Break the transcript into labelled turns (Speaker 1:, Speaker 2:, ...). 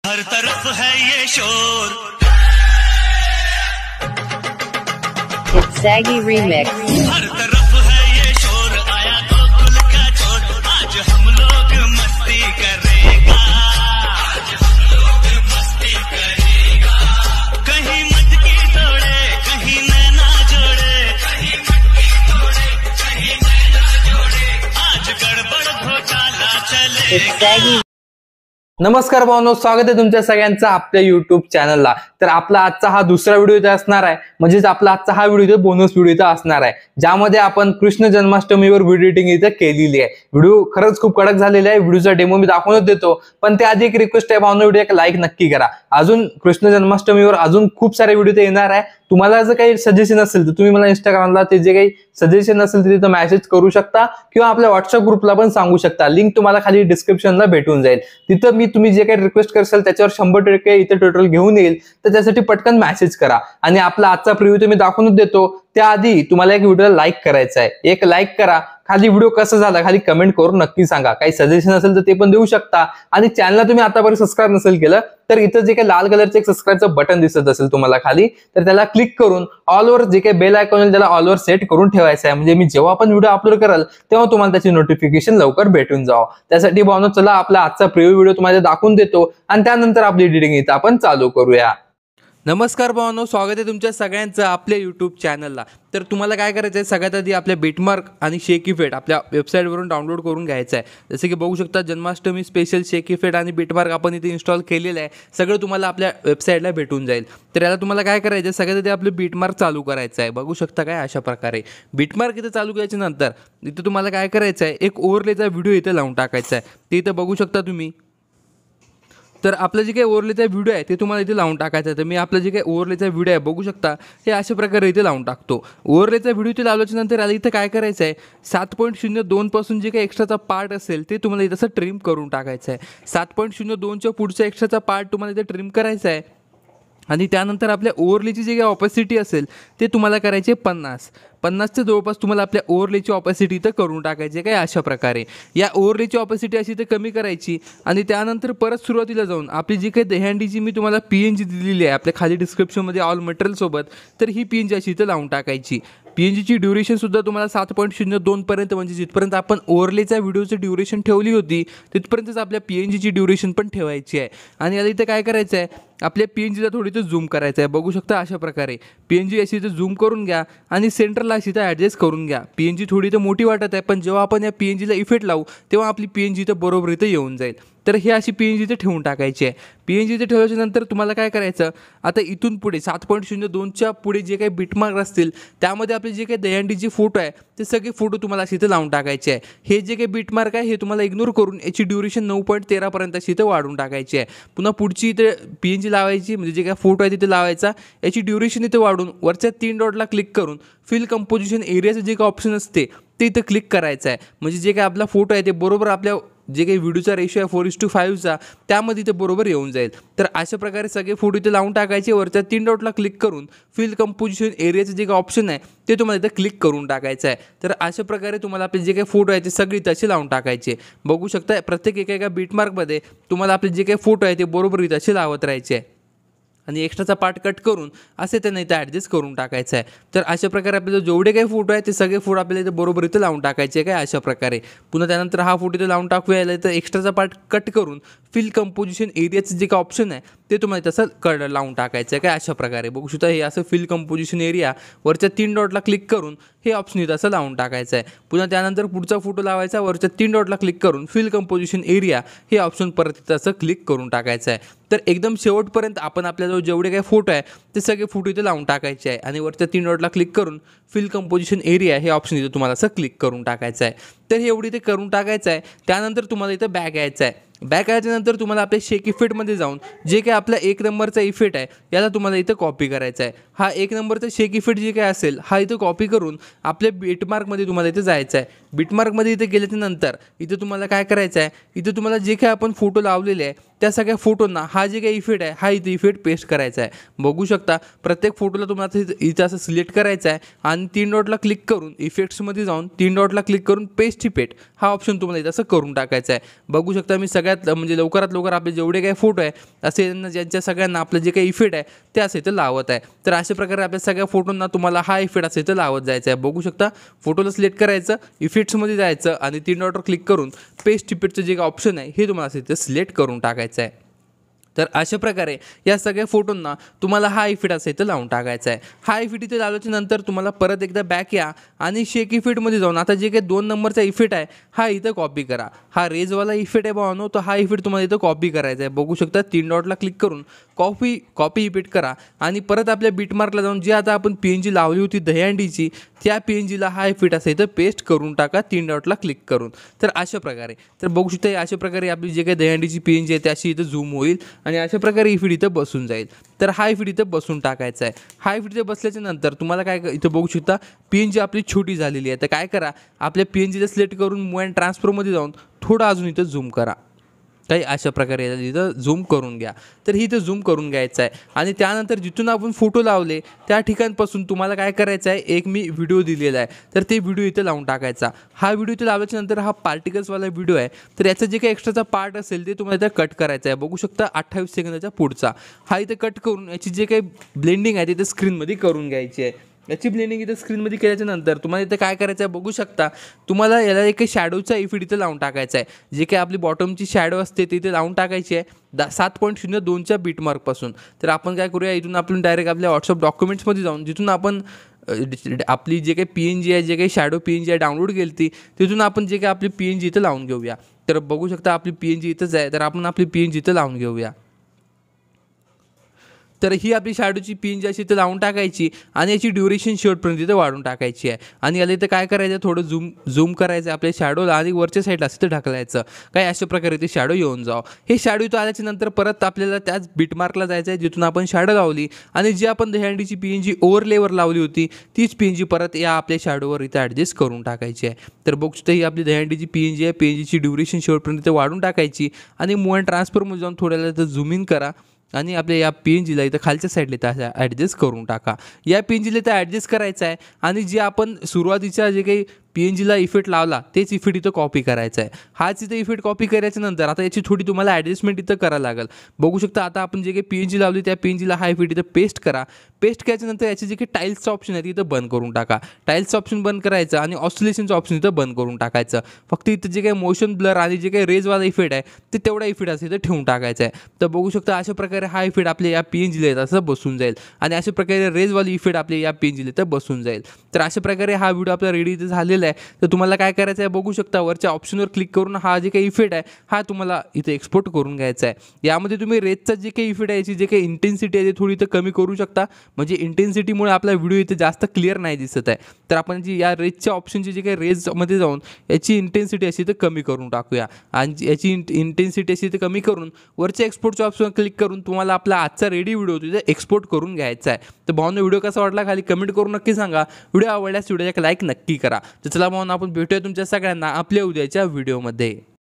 Speaker 1: हर तरफ है ये शोर।
Speaker 2: It's Saggy Remix.
Speaker 1: हर तरफ है ये शोर, आया गोकुल का चोर। आज हम लोग मस्ती करेगा, आज हम लोग मस्ती करेगा। कहीं मटकी तोड़े, कहीं नैना जोड़े, कहीं मटकी तोड़े, कहीं नैना जोड़े। आज गड़बड़ घोटाला
Speaker 2: It's
Speaker 1: चलेगा।
Speaker 2: Saggy.
Speaker 3: नमस्कार भावनो, स्वागत आहे तुमच्या सगळ्यांचं आपल्या युट्यूब चॅनलला। तर आपला आजचा हा दुसरा व्हिडिओ इथे असणार आहे, म्हणजेच आपला आजचा हा व्हिडिओ इथे बोनस व्हिडिओ इथे असणार आहे, ज्यामध्ये आपण कृष्ण जन्माष्टमीवर व्हिडिओ एडिटिंग इथे केलेली आहे। व्हिडिओ खरंच खूप कडक झालेला आहे। व्हिडिओचा डेमो मी दाखवूनच देतो, पण त्याआधी एक रिक्वेस्ट आहे भावनो, व्हिडिओ एक लाईक नक्की करा। अजून कृष्ण जन्माष्टमीवर अजून खूप सारे व्हिडिओ इथे येणार आहे। तुम्हाला जर काही सजेशन असेल तर तुम्ही मला इंस्टाग्रामला ते जे काही सजेशन असेल ते तिथे मेसेज करू शकता किंवा आपल्या व्हॉट्सअप ग्रुपला पण सांगू शकता। लिंक तुम्हाला खाली डिस्क्रिप्शनला भेटून जाईल। तिथं मी तुम्ही जे काही रिक्वेस्ट करसाल त्याच्यावर 100% इथे टोटल घेऊन येईल, तर त्यासाठी पटकन मेसेज करा। आणि आपला आजचा प्रिव्ह्यू तुम्ही दाखवून देतो त्याआधी तुम्हाला एक व्हिडिओला लाईक करायचा आहे, एक लाईक करा। खाली व्हिडिओ कसा झाला खाली कमेंट करून नक्की सांगा। काही सजेशन असेल तर ते पण देऊ शकता। आणि चॅनलला तुम्ही आतापर्यंत सबस्क्राईब नसेल केलं तर इथं जे काही लाल कलरचं एक सबस्क्राईबचं बटन दिसत असेल तुम्हाला खाली, तर त्याला क्लिक करून ऑल ओव्हर जे काही बेल आयकॉन आहे त्याला ऑल ओव्हर सेट करून ठेवायचं आहे, म्हणजे मी जेव्हा पण व्हिडिओ अपलोड करेल तेव्हा तुम्हाला त्याची नोटिफिकेशन लवकर भेटून जावं। त्यासाठी भावनो चला आपला आजचा प्रिव्ह्यू व्हिडिओ तुम्हाला दाखवून देतो आणि त्यानंतर आपली एडिटिंग इथं आपण चालू करूया। नमस्कार भावनो, स्वागत आहे तुमच्या सगळ्यांचं आपल्या यूट्यूब चॅनलला। तर तुम्हाला काय करायचं आहे, सगळ्यात आधी आपल्या बिटमार्क आणि शेक इफेक्ट आपल्या वेबसाईटवरून डाउनलोड करून घ्यायचं आहे। जसं की बघू शकता जन्माष्टमी स्पेशल शेक इफेक्ट आणि बिटमार्क आपण इथे इन्स्टॉल केलेलं आहे। सगळं तुम्हाला आपल्या वेबसाईटला भेटून जाईल। तर याला तुम्हाला काय करायचं आहे, सगळ्यात आधी आपलं बिटमार्क चालू करायचं आहे। बघू शकता काय अशा प्रकारे बिटमार्क इथे चालू केल्याच्या नंतर इथे तुम्हाला काय करायचं आहे, एक ओव्हरलेचा व्हिडिओ इथे लावून टाकायचा आहे। ते इथे बघू शकता तुम्ही। तर आपलं जे काही ओव्हरलेचा व्हिडिओ आहे ते तुम्हाला इथे लावून टाकायचं आहे। तर मी आपलं जे काही ओव्हरलेचा व्हिडिओ आहे बघू शकता हे अशा प्रकारे इथे लावून टाकतो। ओव्हरलेचा व्हिडिओ इथे लावल्याच्या नंतर आला इथं काय करायचं आहे, 7.02 पासून जे काही एक्स्ट्राचा पार्ट असेल ते तुम्हाला इथं असं ट्रिम करून टाकायचं आहे। 7.02च्या पुढचा एक्स्ट्राचा पार्ट तुम्हाला इथे ट्रिम करायचा आहे। आणि त्यानंतर आपल्या ओव्हरलेची जी काही ऑपॅसिटी असेल ते तुम्हाला करायचे 50च्या जवळपास तुम्हाला आपल्या ओव्हरलेची ऑपॅसिटी इथं करून टाकायची काय अशा प्रकारे। या ओव्हरलेची ऑपॅसिटी अशी इथं कमी करायची आणि त्यानंतर परत सुरुवातीला जाऊन आपली जी काही दहीहंडीची मी तुम्हाला PNG दिलेली आहे आपल्या खाली डिस्क्रिप्शनमध्ये ऑल मटेरियल सोबत, तर ही PNG अशी इथं लावून टाकायची। PNGची ड्युरेशन सुद्धा तुम्हाला 7.02 पर्यंत, म्हणजे जिथपर्यंत आपण ओव्हरलेच्या व्हिडिओची ड्युरेशन ठेवली होती तिथपर्यंतच आपल्या PNGची ड्युरेशन पण ठेवायची आहे। आणि याला इथं काय करायचं आहे, आपल्या PNGला थोडी इथं झूम करायचं आहे। बघू शकता अशा प्रकारे PNG अशी इथं झूम करून घ्या आणि सेंटरला अशी इथं ॲडजस्ट करून घ्या। PNG थोडी इथं मोठी वाटत आहे, पण जेव्हा आपण या PNGला इफेक्ट लावू तेव्हा आपली PNG इथं बरोबर इथं येऊन जाईल। तर हे अशी PNG इथे ठेवून टाकायची आहे। PNG इथे ठेवल्याच्या नंतर तुम्हाला काय करायचं, आता इथून पुढे 7.02च्या पुढे जे काही बिटमार्क असतील त्यामध्ये आपले जे काही दहीहंडीचे फोटो आहे ते सगळे फोटो तुम्हाला अशी इथं लावून टाकायचे आहे। हे जे काही बिटमार्क आहे हे तुम्हाला इग्नोर करून याची ड्युरेशन 9.13 पर्यंत अशी इथं वाढून टाकायची आहे। पुन्हा पुढची इथे PNG लावायची, म्हणजे जे काही फोटो आहे तिथे लावायचा, याची ड्युरेशन इथे वाढून वरच्या 3 डॉटला क्लिक करून फिल कंपोजिशन एरियाचं जे काही ऑप्शन असते ते इथं क्लिक करायचं आहे। म्हणजे जे काही आपला फोटो आहे ते बरोबर आपल्या जे काही व्हिडिओचा रेशो आहे 4:5चा त्यामध्ये इथे बरोबर येऊन जाईल। तर अशा प्रकारे सगळे फोटो इथे लावून टाकायचे। वरच्या 3 डॉटला क्लिक करून फिल कंपोजिशन एरियाचं जे काही ऑप्शन आहे ते तुम्हाला इथं क्लिक करून टाकायचं आहे। तर अशा प्रकारे तुम्हाला आपले जे काही फोटो आहे ते सगळे तसे लावून टाकायचे। बघू शकता प्रत्येक एका बिटमार्कमध्ये तुम्हाला आपले जे काही फोटो आहे ते बरोबर इथं असे लावत राहायचे आहे आणि एक्स्ट्राचा पार्ट कट करून असे त्यांना इथं ॲडजस्ट करून टाकायचं आहे। तर अशा प्रकारे आपल्याला जेवढे काही फोटो आहे ते सगळे फोटो आपल्याला इथं बरोबर इथं लावून टाकायचे काय अशा प्रकारे। पुन्हा त्यानंतर हा फोटो इथं लावून टाकूया, याला इथं एक्स्ट्राचा पार्ट कट करून फिल कंपोजिशन एरियाचं जे काही ऑप्शन आहे ते तुम्हाला तसं लावून टाकायचं आहे काय अशा प्रकारे। बघू शकता हे असं फिल कंपोजिशन एरिया वरच्या 3 डॉटला क्लिक करून हे ऑप्शन इथं असं लावून टाकायचं आहे। पुन्हा त्यानंतर पुढचा फोटो लावायचा, वरच्या 3 डॉटला क्लिक करून फिल कंपोजिशन एरिया हे ऑप्शन परत इथं असं क्लिक करून टाकायचं आहे। तर एकदम शेवटपर्यंत आपण आपल्याजवळ जेवढे काही फोटो आहे ते सगळे फोटो इथे लावून टाकायचे आहे आणि वरच्या 3 डॉटला क्लिक करून फिल कंपोजिशन एरिया हे ऑप्शन इथं तुम्हाला असं क्लिक करून टाकायचं आहे। तर हे एवढी ते करून टाकायचं आहे। त्यानंतर तुम्हाला इथं बॅक यायचं आहे। बॅक आल्याच्यानंतर तुम्हाला आपल्या शेक इफेक्टमध्ये जाऊन जे काही आपला 1 नंबरचा इफेक्ट आहे याला तुम्हाला इथं कॉपी करायचा आहे। हा 1 नंबरचा शेक इफेक्ट जे काही असेल हा इथं कॉपी करून आपल्या बिटमार्कमध्ये तुम्हाला इथं जायचं आहे। बिटमार्कमध्ये इथं गेल्याच्या नंतर इथं तुम्हाला काय करायचं आहे, इथं तुम्हाला जे काही आपण फोटो लावलेले आहे त्या सगळ्या फोटोंना हा जे काही इफेक्ट आहे हा इथे इफेक्ट पेस्ट करायचा आहे. बघू शकता प्रत्येक फोटोला तुम्हाला इथं असं सिलेक्ट करायचं आहे आणि 3 डॉटला क्लिक करून इफेक्ट्समध्ये जाऊन 3 डॉटला क्लिक करून पेस्ट इफेक्ट हा ऑप्शन तुम्हाला इथं असं करून टाकायचा आहे. बघू शकता मी सगळ्यात म्हणजे लवकरात लवकर आपले जेवढे काही फोटो आहे असे ज्यांच्या सगळ्यांना आपलं जे काही इफेक्ट आहे ते असं इथं लावत आहे. तर अशा प्रकारे आपल्या सगळ्या फोटोंना तुम्हाला हा इफेक्ट असं इथं लावत जायचं आहे. बघू शकता फोटोला सिलेक्ट करायचं, इफेक्ट्समध्ये जायचं आणि 3 डॉटवर क्लिक करून पेस्ट इफेक्टचं जे काही ऑप्शन आहे हे तुम्हाला असं इथं सिलेक्ट करून टाकायचं आहे. तर अशा प्रकारे या सगळ्या फोटोंना तुम्हाला हा इफेक्ट असं इथं लावून टाकायचा आहे. हा इफेक्ट इथे लावल्याच्या नंतर तुम्हाला परत एकदा बॅक या आणि शेक इफेक्टमध्ये जाऊन आता जे काही 2 नंबरचा इफेक्ट आहे हा इथं कॉपी करा. हा रेजवाला इफेक्ट आहे भावानो, तो हा इफेक्ट तुम्हाला इथं कॉपी करायचा आहे. बघू शकता 3 डॉटला क्लिक करून कॉपी इफेक्ट करा आणि परत आपल्या बीटमार्कला जाऊन जी आता आपण PNG लावली होती दहीहंडीची त्या PNGला हा इफेक्ट असं इथं पेस्ट करून टाका 3 डॉटला क्लिक करून. तर अशा प्रकारे तर बघू शकता अशा प्रकारे आपली जे काही दहीहंडीची PNG आहे त्याशी इथं झूम होईल आणि अशा प्रकारे इफेक्ट इथं बसून जाईल. तर हा इफेक्ट इथं बसून टाकायचा आहे. हा इफेक्ट इथं बसल्याच्या नंतर तुम्हाला काय इथं बघू शकता PNG आपली छोटी झालेली आहे. तर काय करा आपल्या PNGला सिलेक्ट करून मूव अँड ट्रान्सफरमध्ये जाऊन थोडं अजून इथं झूम करा. काही अशा प्रकारे इथं झूम करून घ्या. तर ही इथं झूम करून घ्यायचं आहे आणि त्यानंतर जिथून आपण फोटो लावले त्या ठिकाणपासून तुम्हाला काय करायचं आहे एक मी व्हिडिओ दिलेला आहे तर ते व्हिडिओ इथं लावून टाकायचा. हा व्हिडिओ इथं लावल्याच्या नंतर हा पार्टिकल्सवाला व्हिडिओ आहे तर याचा जे काही एक्स्ट्राचा पार्ट असेल ते तुम्हाला इथं कट करायचं आहे. बघू शकता 28 सेकंदाच्या पुढचा हा इथं कट करून याची जे काही ब्लेंडिंग आहे ते इथं स्क्रीनमध्ये करून घ्यायची आहे. याची ब्लेंडिंग इथं स्क्रीनमध्ये केल्याच्या नंतर तुम्हाला इथं काय करायचं आहे बघू शकता तुम्हाला याला एक शॅडोचा इफेक्ट इथं लावून टाकायचा आहे. जे काही आपली बॉटमची शॅडो असते ते इथे लावून टाकायची आहे 7.02च्या बीटमार्कपासून. तर आपण काय करूया इथून आपण डायरेक्ट आपल्या व्हॉट्सअप डॉक्युमेंट्समध्ये जाऊन जिथून आपण आपली जे काही PNG आहे जे काही शॅडो PNG आहे डाउनलोड केली ती तिथून आपण जे काही आपली PNG इथं लावून घेऊया. तर बघू शकता आपली PNG इथंच आहे तर आपण आपली PNG इथं लावून घेऊया. तर ही आपली शॅडोची PNG अशी इथं लावून टाकायची आणि याची ड्युरेशन शेवटपर्यंत इथं वाढून टाकायची आहे आणि याला इथं काय करायचं थोडं झूम करायचं आपल्या शॅडोला आणि वरच्या साईडला असं ढकलायचं. काय अशा प्रकारे ते शॅडो येऊन जावं. हे शॅडो इथं आल्याच्या नंतर परत आपल्याला त्याच बीटमार्कला जायचं आहे जिथून आपण शॅडो लावली आणि जी आपण दहीहंडीची PNG ओव्हरलेवर लावली होती तीच PNG परत या आपल्या शॅडोवर इथं ॲडजस्ट करून टाकायची आहे. तर बघू शकता ही आपली दहीहंडीची PNG आहे. PNGची ड्युरेशन शेवटपर्यंत इथं वाढून टाकायची आणि मूव अँड ट्रान्सफरमध्ये जाऊन थोड्याला इथं झूम इन करा आणि आपल्या या PNGला इथं खालच्या साईडला इथं ॲडजस्ट करून टाका. या PNGला इथं ॲडजस्ट करायचं आहे आणि जे आपण सुरुवातीच्या जे काही PNGला इफेक्ट लावला तेच इफेक्ट इथं कॉपी करायचा आहे. हाच इथं इफेक्ट कॉपी करायच्या नंतर आता याची थोडी तुम्हाला ॲडजस्टमेंट इथं करायला लागेल. बघू शकता आता आपण जे काही PNG लावली त्या PNGला हा इफेक्ट इथं पेस्ट करा. पेस्ट केल्याच्यानंतर याचे जे काही टाईल्सचं ऑप्शन आहे तिथं बंद करून टाका. टाईल्सचं ऑप्शन बंद करायचं आणि ऑस्सिलेशनचं ऑप्शन इथं बंद करून टाकायचं. फक्त इथं जे काही मोशन ब्लर आणि जे काही रेजवाला इफेक्ट आहे ते तेवढा इफेक्ट असं इथं ठेवून टाकायचं आहे. तर बघू शकता अशा प्रकारे हा इफेक्ट आपल्या या PNGला येत असं बसून जाईल आणि अशा प्रकारे रेजवाली इफेक्ट आपल्या या PNGला इथं बसून जाईल. तर अशा प्रकारे हा व्हिडिओ आपला रेडी इथं झालेला आहे. तर तुम्हाला काय करायचं आहे बघू शकता वरच्या ऑप्शनवर क्लिक करून हा जे काही इफेक्ट आहे हा तुम्हाला इथे एक्सपोर्ट करून घ्यायचा आहे. यामध्ये तुम्ही रेजचा जे काही इफेक्ट आहे याची जे काही इंटेन्सिटी आहे ते थोडी इथं कमी करू शकता. म्हणजे इंटेन्सिटीमुळे आपला व्हिडिओ इथे जास्त क्लिअर नाही दिसत आहे. तर आपण जी या रेजच्या ऑप्शनची जे काही रेजमध्ये जाऊन याची इंटेन्सिटी अशी इथं कमी करून टाकूया आणि याची इंटेन्सिटी अशी इथं कमी करून वरच्या एक्सपोर्टच्या ऑप्शनवर क्लिक करून तुम्हाला आपला आजचा रेडी व्हिडिओ तिथे एक्सपोर्ट करून घ्यायचा आहे. तर भावना व्हिडिओ कसा वाटला खाली कमेंट करून नक्की सांगा. व्हिडिओ आवडल्यास व्हिडिओला एक लाईक नक्की करा. तर चला भावना आपण भेटूया तुमच्या सगळ्यांना आपल्या उद्याच्या व्हिडिओमध्ये.